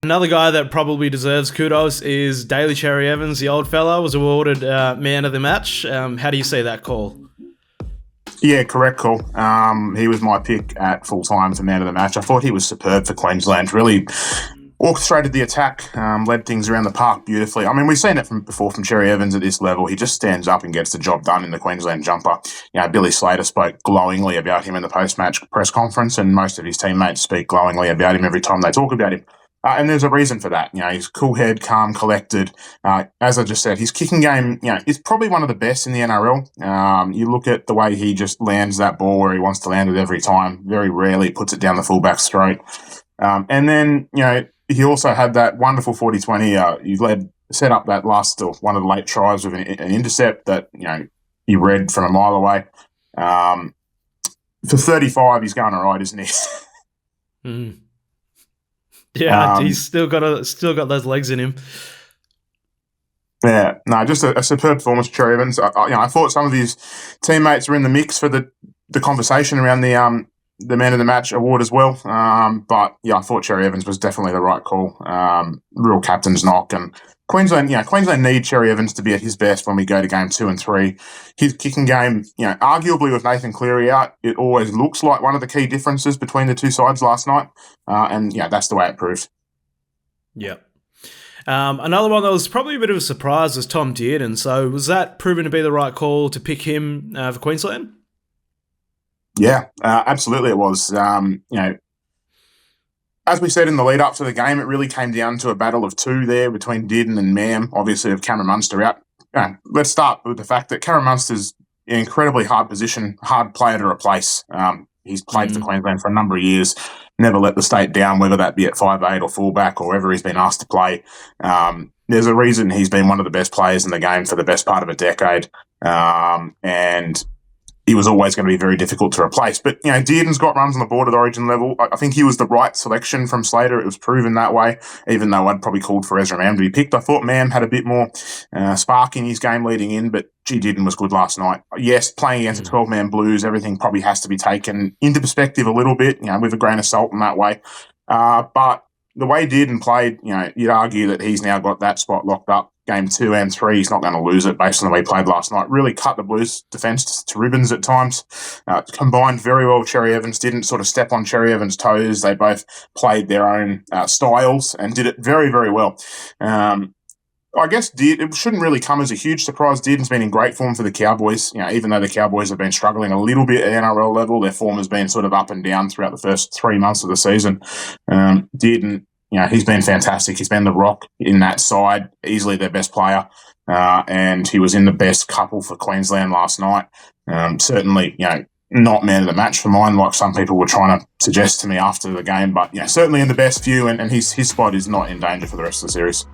Another guy that probably deserves kudos is Daly Cherry Evans. The old fella was awarded man of the match. How do you see that call? Yeah, correct call. He was my pick at full time for man of the match. I thought he was superb for Queensland. Really orchestrated the attack, led things around the park beautifully. I mean, we've seen it before from Cherry Evans at this level. He just stands up and gets the job done in the Queensland jumper. Billy Slater spoke glowingly about him in the post-match press conference, and most of his teammates speak glowingly about him every time they talk about him. And there's a reason for that. He's cool head, calm, collected. As I just said, his kicking game, is probably one of the best in the NRL. You look at the way he just lands that ball where he wants to land it every time. Very rarely puts it down the fullback's throat. And then, he also had that wonderful 40-20. He set up that last, or one of the late tries with an intercept that, he read from a mile away. For 35, he's going all right, isn't he? Mm. Yeah, he's still got those legs in him. Yeah, no, just a superb performance, Cherry Evans. I thought some of his teammates were in the mix for the conversation around the man of the match award as well. But I thought Cherry Evans was definitely the right call. Real captain's knock, and Queensland need Cherry Evans to be at his best when we go to game 2 and 3. His kicking game, arguably with Nathan Cleary out, it always looks like one of the key differences between the two sides last night. And that's the way it proved. Yeah. Another one that was probably a bit of a surprise was Tom Dearden. So was that proven to be the right call to pick him for Queensland? Yeah, absolutely it was. As we said in the lead up to the game, it really came down to a battle of two there between Dearden and Mam, obviously with Cameron Munster out. Let's start with the fact that Cameron Munster's an incredibly hard player to replace. He's played for Queensland for a number of years, never let the state down, whether that be at 5'8" or fullback or wherever he's been asked to play. There's a reason he's been one of the best players in the game for the best part of a decade. And he was always going to be very difficult to replace. But, Dearden's got runs on the board at Origin level. I think he was the right selection from Slater. It was proven that way, even though I'd probably called for Ezra Mam to be picked. I thought Mam had a bit more spark in his game leading in, but Dearden was good last night. Yes, playing against the 12-man Blues, everything probably has to be taken into perspective a little bit, with a grain of salt in that way. But the way Dearden played, you'd argue that he's now got that spot locked up. Game 2 and 3, he's not going to lose it based on the way he played last night. Really cut the Blues defence to ribbons at times. Combined very well with Cherry Evans. Didn't sort of step on Cherry Evans' toes. They both played their own styles and did it very, very well. I guess it shouldn't really come as a huge surprise. Dearden's been in great form for the Cowboys. Even though the Cowboys have been struggling a little bit at NRL level, their form has been sort of up and down throughout the first 3 months of the season. Dearden, he's been fantastic. He's been the rock in that side, easily their best player. And he was in the best couple for Queensland last night. Certainly, not man of the match for mine, like some people were trying to suggest to me after the game, but certainly in the best few, and his spot is not in danger for the rest of the series.